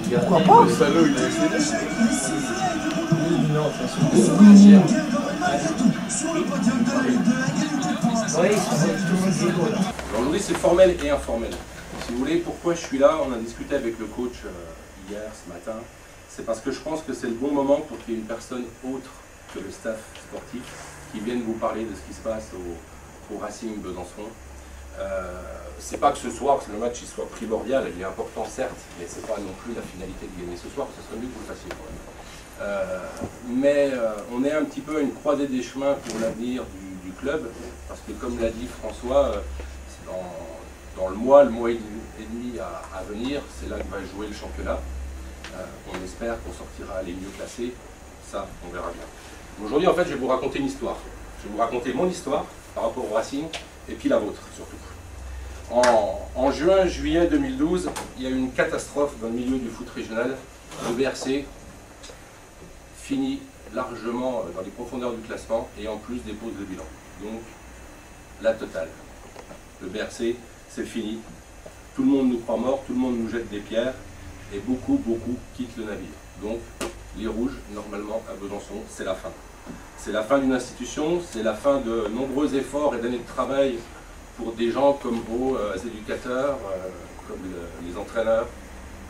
Pourquoi pas? Le salaud, il a essayé. Aujourd'hui, c'est formel et informel. Si vous voulez, pourquoi je suis là, on a discuté avec le coach hier, ce matin. C'est parce que je pense que c'est le bon moment pour qu'il y ait une personne autre que le staff sportif qui vienne vous parler de ce qui se passe au Racing Besançon. C'est pas que ce soir, que le match il soit primordial, il est important certes, mais c'est pas non plus la finalité de gagner ce soir, ce serait mieux que vous le fassiez quand même. On est un petit peu à une croisée des chemins pour l'avenir du club, parce que comme l'a dit François, dans le mois et demi à venir, c'est là que va jouer le championnat. On espère qu'on sortira les mieux classés, ça on verra bien. Aujourd'hui en fait je vais vous raconter une histoire. Je vais vous raconter mon histoire par rapport au Racing et puis la vôtre surtout. En juillet 2012, il y a eu une catastrophe dans le milieu du foot régional. Le BRC finit largement dans les profondeurs du classement et en plus dépose le bilan. Donc la totale. Le BRC c'est fini. Tout le monde nous croit morts, tout le monde nous jette des pierres. Et beaucoup quittent le navire. Donc, les Rouges, normalement, à Besançon, c'est la fin. C'est la fin d'une institution, c'est la fin de nombreux efforts et d'années de travail pour des gens comme vos éducateurs, comme les entraîneurs,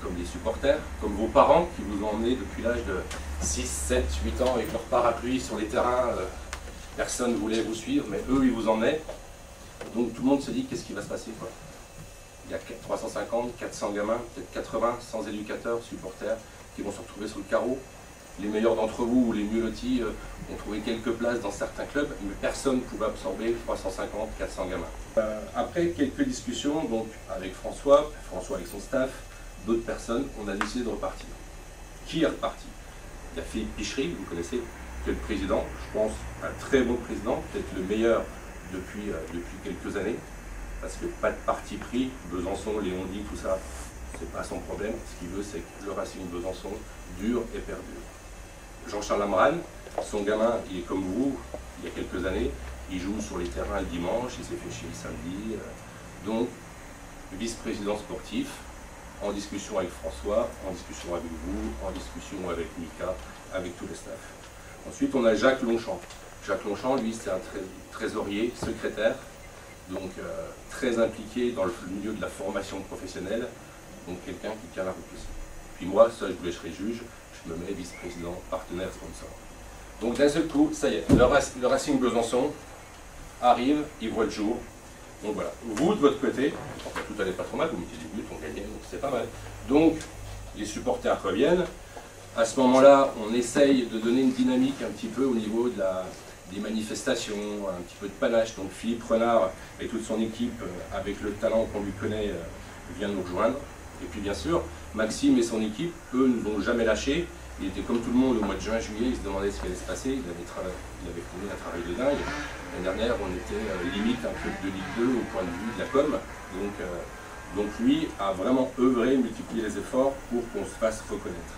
comme les supporters, comme vos parents qui vous ont emmenés depuis l'âge de 6, 7, 8 ans avec leur parapluie sur les terrains. Personne ne voulait vous suivre, mais eux, ils vous emmenaient. Donc, tout le monde se dit, qu'est-ce qui va se passer, quoi. Il y a 350, 400 gamins, peut-être 80, sans éducateurs, supporters, qui vont se retrouver sur le carreau. Les meilleurs d'entre vous, ou les mieux lotis, ont trouvé quelques places dans certains clubs, mais personne ne pouvait absorber 350, 400 gamins. Après quelques discussions, donc avec François avec son staff, d'autres personnes, on a décidé de repartir. Qui est reparti? Il y a Philippe Pichery, vous connaissez, qui est le président, je pense un très bon président, peut-être le meilleur depuis quelques années. Parce que pas de parti pris, Besançon, Léon dit, tout ça, c'est pas son problème. Ce qu'il veut, c'est que le Racing Besançon dure et perdure. Jean-Charles Amran, son gamin, il est comme vous, il y a quelques années, il joue sur les terrains le dimanche, il s'est fait chier le samedi. Donc, vice-président sportif, en discussion avec François, en discussion avec vous, en discussion avec Mika, avec tout le staff. Ensuite, on a Jacques Longchamp. Jacques Longchamp, lui, c'est un trésorier, secrétaire, donc très impliqué dans le milieu de la formation professionnelle, donc quelqu'un qui tient la route aussi. Puis moi, ça je vous laisserai juge, je me mets vice-président, partenaire, sponsor. Donc d'un seul coup, ça y est, le Racing Besançon arrive, il voit le jour. Donc voilà, vous de votre côté, enfin, tout allait pas trop mal, vous mettez des buts, on gagnait, donc c'est pas mal. Donc les supporters reviennent. À ce moment-là, on essaye de donner une dynamique un petit peu au niveau de des manifestations, un petit peu de panache. Donc Philippe Renard et toute son équipe, avec le talent qu'on lui connaît, vient nous rejoindre. Et puis bien sûr, Maxime et son équipe, eux, ne nous ont jamais lâchés. Il était comme tout le monde au mois de juin, juillet, il se demandait ce qui allait se passer. Il avait fourni un travail de dingue. L'année dernière, on était limite un club de Ligue 2 au point de vue de la com. Donc lui a vraiment œuvré, multiplié les efforts pour qu'on se fasse reconnaître.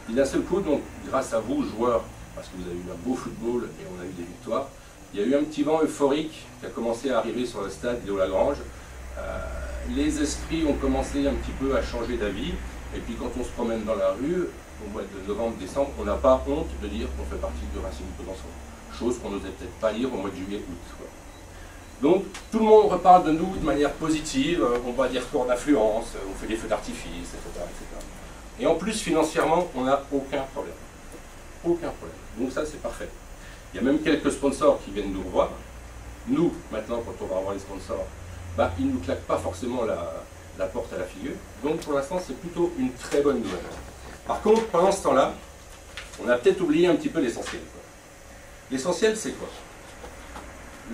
Et d'un seul coup, donc, grâce à vous, joueurs, parce que vous avez eu un beau football et on a eu des victoires, il y a eu un petit vent euphorique qui a commencé à arriver sur le stade Léo Lagrange. Les esprits ont commencé un petit peu à changer d'avis. Et puis quand on se promène dans la rue, au mois de novembre, décembre, on n'a pas honte de dire qu'on fait partie du Racing Besançon. Chose qu'on n'osait peut-être pas dire au mois de juillet, août. Quoi. Donc tout le monde reparle de nous de manière positive, on va dire qu'on affluence, on fait des feux d'artifice, etc., etc. Et en plus, financièrement, on n'a aucun problème. Aucun problème. Donc ça, c'est parfait. Il y a même quelques sponsors qui viennent nous revoir. Nous, maintenant, quand on va revoir les sponsors, bah, ils ne nous claquent pas forcément la porte à la figure. Donc pour l'instant, c'est plutôt une très bonne nouvelle. Par contre, pendant ce temps-là, on a peut-être oublié un petit peu l'essentiel. L'essentiel, c'est quoi?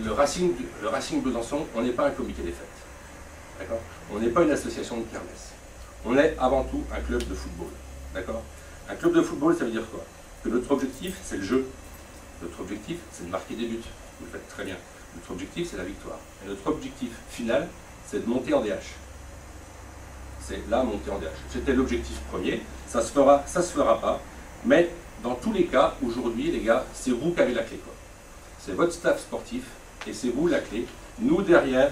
Le Racing Besançon, on n'est pas un comité des fêtes. D'accord? On n'est pas une association de kermesse. On est avant tout un club de football. D'accord? Un club de football, ça veut dire quoi? Que notre objectif, c'est le jeu. Notre objectif, c'est de marquer des buts. Vous le faites très bien. Notre objectif, c'est la victoire. Et notre objectif final, c'est de monter en DH. C'est la montée en DH. C'était l'objectif premier. Ça se fera pas. Mais dans tous les cas, aujourd'hui, les gars, c'est vous qui avez la clé. C'est votre staff sportif et c'est vous la clé. Nous, derrière,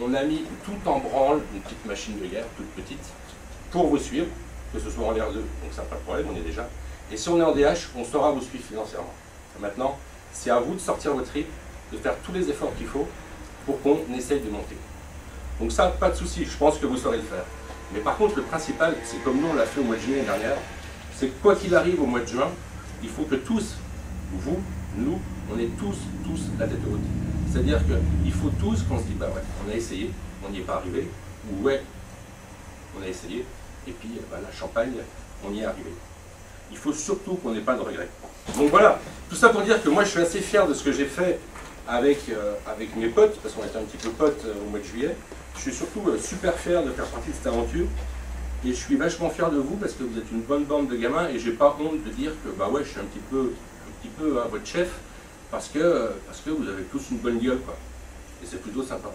on a mis tout en branle une petite machine de guerre, toute petite, pour vous suivre, que ce soit en R2, donc ça n'a pas de problème, on est déjà. Et si on est en DH, on saura vous suivre financièrement. Et maintenant, c'est à vous de sortir votre trip, de faire tous les efforts qu'il faut pour qu'on essaye de monter. Donc ça, pas de souci, je pense que vous saurez le faire. Mais par contre, le principal, c'est comme nous on l'a fait au mois de juillet dernière, c'est que quoi qu'il arrive au mois de juin, il faut que tous, vous, nous, on est tous la tête haute. C'est-à-dire qu'il faut tous qu'on se dise, bah ouais, on a essayé, on n'y est pas arrivé, ou ouais, on a essayé, et puis bah, la Champagne, on y est arrivé. Il faut surtout qu'on n'ait pas de regrets. Donc voilà, tout ça pour dire que moi je suis assez fier de ce que j'ai fait avec mes potes, parce qu'on était un petit peu potes au mois de juillet. Je suis surtout super fier de faire partie de cette aventure. Et je suis vachement fier de vous parce que vous êtes une bonne bande de gamins et j'ai pas honte de dire que bah ouais, je suis un petit peu hein, votre chef parce que vous avez tous une bonne gueule, quoi. Et c'est plutôt sympa.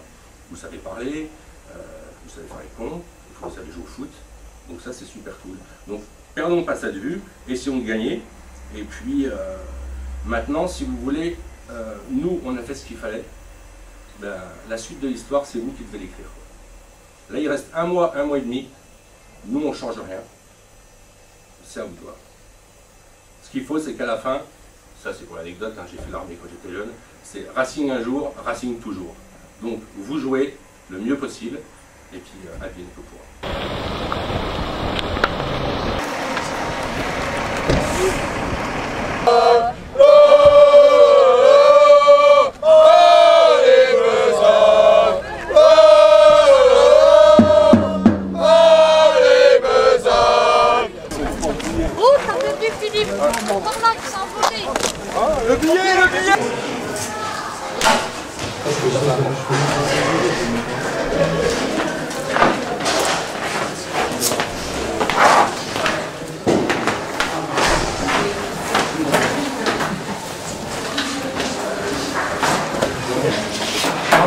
Vous savez parler, vous savez faire les cons, vous savez jouer au foot. Donc ça c'est super cool. Donc perdons pas ça de vue, essayons de gagner. Et puis maintenant, si vous voulez, nous on a fait ce qu'il fallait. Ben, la suite de l'histoire, c'est vous qui devez l'écrire. Là il reste un mois et demi. Nous, on ne change rien. C'est à vous de voir. Ce qu'il faut, c'est qu'à la fin, ça c'est pour l'anecdote, hein, j'ai fait l'armée quand j'étais jeune, c'est Racing un jour, Racing toujours. Donc, vous jouez le mieux possible, et puis advienne que pourra. Le billet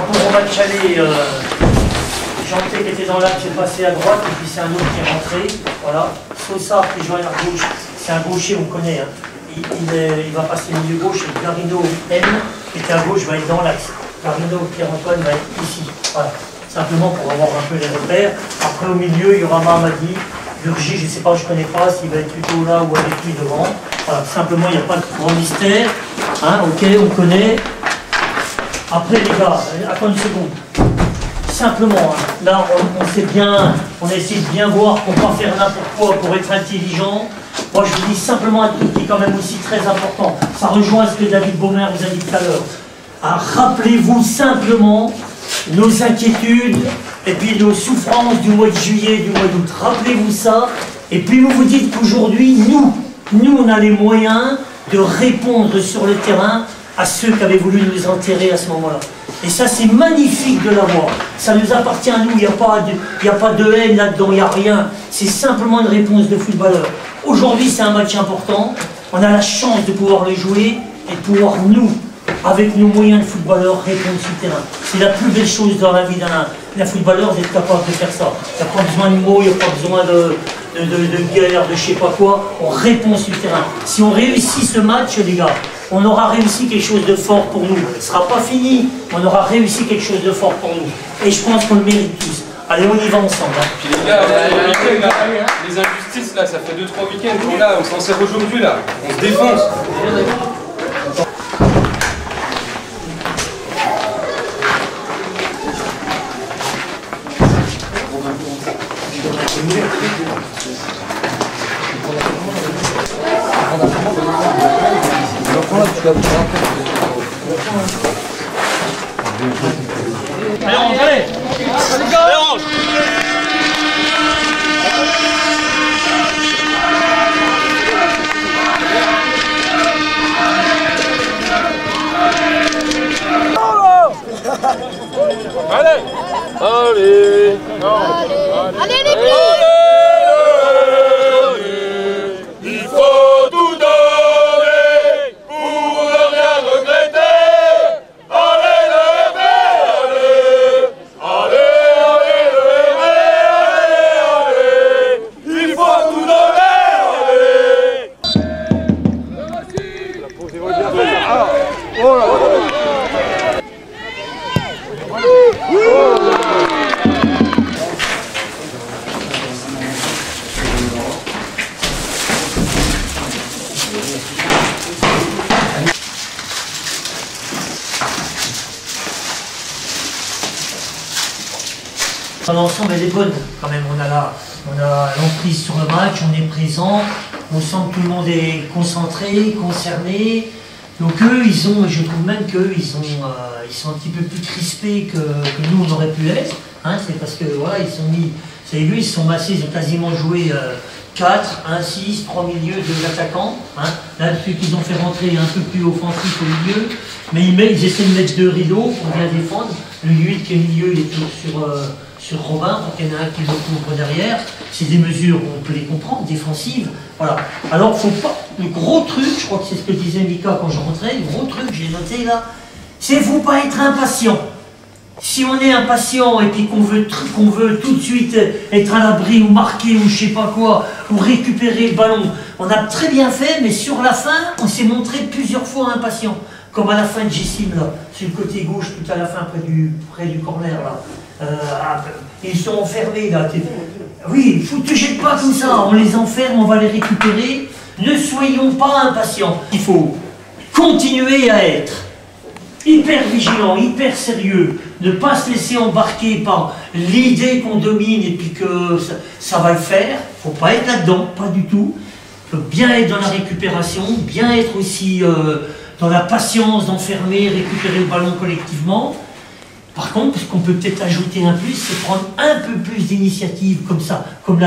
Pour le match aller, Janté qui était dans l'axe est passé à droite et puis c'est un autre qui est rentré. Voilà. Sossard qui joue à gauche, c'est un gaucher, on connaît. Hein. Il va passer le milieu gauche et Garino M qui était à gauche va être dans l'axe. Garino Pierre-Antoine va être ici. Voilà. Simplement pour avoir un peu les repères. Après au milieu, il y aura Mamadi, Burgi, je ne sais pas, je ne connais pas s'il va être plutôt là ou avec lui devant. Voilà. Simplement, il n'y a pas de grand mystère. Hein, ok, on connaît. Après les gars, attends une seconde. Simplement, hein, là on sait bien, on essaie de bien voir pour ne pas faire n'importe quoi, pour être intelligent. Moi je vous dis simplement un truc qui est quand même aussi très important. Ça rejoint ce que David Baumer vous a dit tout à l'heure. Ah, rappelez-vous simplement nos inquiétudes et puis nos souffrances du mois de juillet, du mois d'août. Rappelez-vous ça. Et puis vous vous dites qu'aujourd'hui, nous on a les moyens de répondre sur le terrain à ceux qui avaient voulu nous enterrer à ce moment-là. Et ça, c'est magnifique de l'avoir. Ça nous appartient à nous, il n'y a pas de haine là-dedans, il n'y a rien. C'est simplement une réponse de footballeur. Aujourd'hui, c'est un match important. On a la chance de pouvoir le jouer et de pouvoir, nous, avec nos moyens de footballeur, répondre sur le terrain. C'est la plus belle chose dans la vie d'un footballeur d'être capable de faire ça. Il n'y a pas besoin de mots, il n'y a pas besoin de guerre, de je sais pas quoi. On répond sur le terrain. Si on réussit ce match, les gars, on aura réussi quelque chose de fort pour nous. Ce ne sera pas fini, on aura réussi quelque chose de fort pour nous. Et je pense qu'on le mérite tous. Allez, on y va ensemble. Hein. Puis les gars, les injustices, là, ça fait 2-3 week-ends qu'on a, on s'en sert aujourd'hui, là. On se défonce. Allez, on va aller. Allez, on Allez les bleus! Il faut tout donner pour ne rien regretter. Allez le RB, allez, allez le RB, allez, il faut tout donner. L'ensemble, elle est bonne quand même. On a l'emprise sur le match, on est présent, on sent que tout le monde est concentré, concerné. Donc eux, je trouve même qu'eux, ils sont un petit peu plus crispés que nous, on aurait pu être. Hein, c'est parce que voilà, ils sont mis, vous avez vu, ils se sont massés, ils ont quasiment joué 4, 1, 6, 3 milieux, 2 attaquants. Hein. Là, depuis qu'ils ont fait rentrer un peu plus offensif au milieu, mais ils essaient de mettre 2 rideaux pour bien défendre. Le 8 qui est milieu, il est toujours sur Robin, pour qu'il y en ait un qui le couvre derrière. C'est des mesures, on peut les comprendre, défensives. Voilà. Alors, faut pas. Le gros truc, je crois que c'est ce que disait Mika quand je rentrais, le gros truc, j'ai noté là, c'est faut pas être impatient. Si on est impatient et puis qu'on veut tout de suite être à l'abri ou marquer ou je sais pas quoi, ou récupérer le ballon, on a très bien fait, mais sur la fin, on s'est montré plusieurs fois impatient. Comme à la fin de Jessim, là, sur le côté gauche, tout à la fin, près du corner, là. Ils sont enfermés, là. Oui, il faut te jeter pas comme ça, on les enferme, on va les récupérer. Ne soyons pas impatients. Il faut continuer à être hyper vigilant, hyper sérieux, ne pas se laisser embarquer par l'idée qu'on domine et puis que ça va le faire. Il ne faut pas être là-dedans, pas du tout. Il faut bien être dans la récupération, bien être aussi dans la patience d'enfermer, récupérer le ballon collectivement. Par contre, ce qu'on peut peut-être ajouter un plus, c'est prendre un peu plus d'initiative comme ça. Comme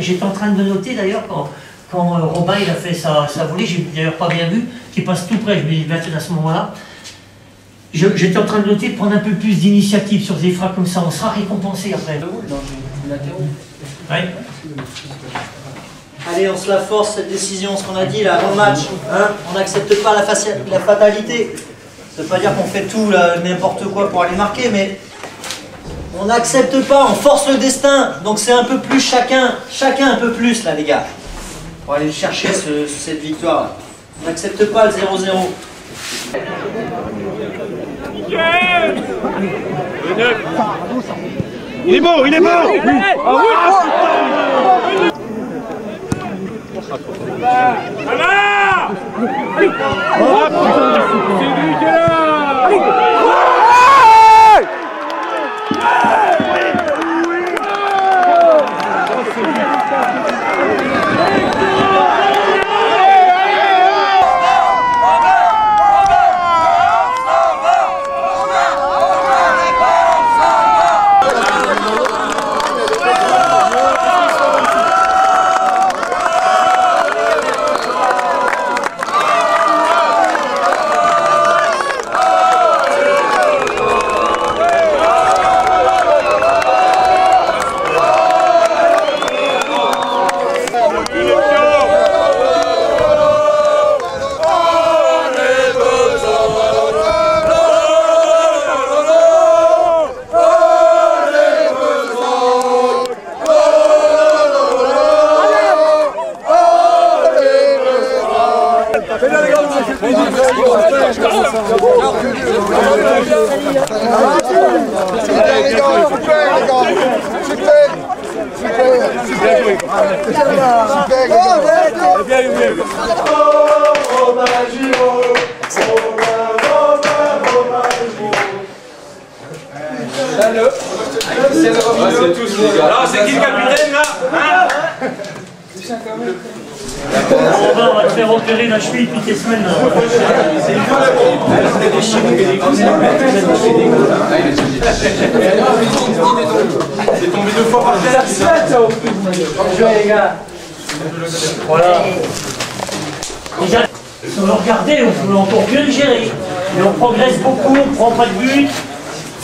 j'étais en train de me noter d'ailleurs quand Robin il a fait sa volée, j'ai d'ailleurs pas bien vu, qui passe tout près, je me dis à ce moment-là. J'étais en train de noter de prendre un peu plus d'initiative sur des frappes comme ça, on sera récompensé après. Ouais. Allez, on se la force cette décision, ce qu'on a dit là avant le match. Hein, on n'accepte pas la fatalité. Ça veut pas dire qu'on fait tout, n'importe quoi pour aller marquer, mais on n'accepte pas, on force le destin. Donc c'est un peu plus chacun un peu plus là les gars. Pour aller chercher cette victoire là. On n'accepte pas le 0-0. Il est beau, il est beau. Voilà. C'est lui qui est là. Alors, c'est qui le capitaine là? On va te faire opérer la cheville toutes les semaines. C'est tombé 2 fois par terre. Bonjour les gars. Voilà. Déjà, si on le regardait, on pouvait encore mieux le gérer. Mais on progresse beaucoup, on ne prend pas de but.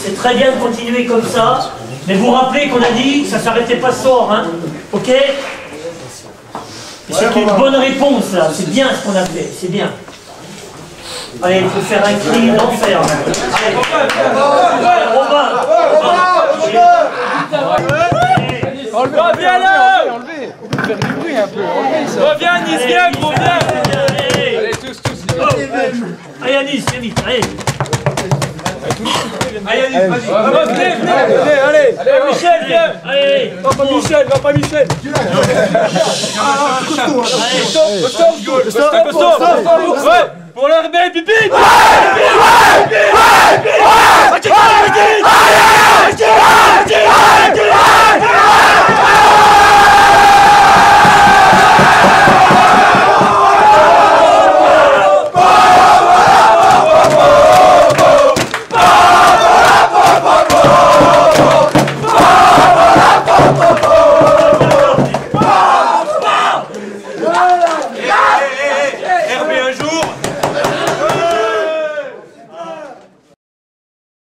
C'est très bien de continuer comme ça. Mais vous vous rappelez qu'on a dit que ça ne s'arrêtait pas ce soir, hein? Ok? C'est une bonne réponse là, c'est bien ce qu'on a fait, c'est bien. Allez, il faut faire un cri d'enfer. Allez, Robin. Reviens là! Faire du bruit un peu, reviens Nice, viens gros, viens! Allez, tous. Allez, Anis, viens vite, allez. Allez, Anis, vas-y. Venez, allez. Allez, Michel, viens. Allez. Va pas Michel. Stop. Ouais, pour l'RB, pipi.